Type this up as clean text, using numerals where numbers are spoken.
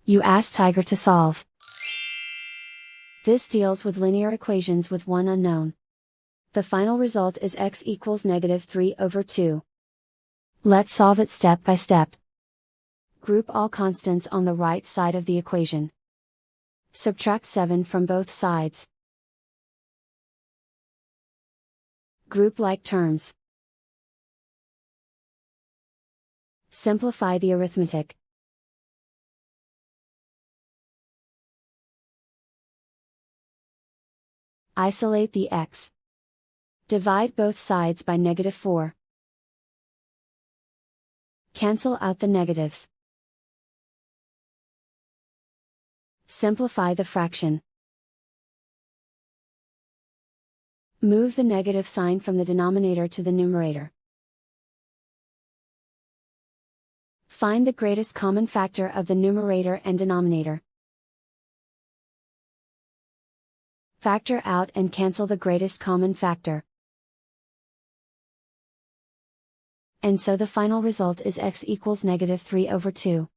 You ask Tiger to solve. This deals with linear equations with one unknown. The final result is x equals -3/2. Let's solve it step by step. Group all constants on the right side of the equation. Subtract 7 from both sides. Group like terms. Simplify the arithmetic. Isolate the x. Divide both sides by -4. Cancel out the negatives. Simplify the fraction. Move the negative sign from the denominator to the numerator. Find the greatest common factor of the numerator and denominator. Factor out and cancel the greatest common factor. And so the final result is x equals -3/2.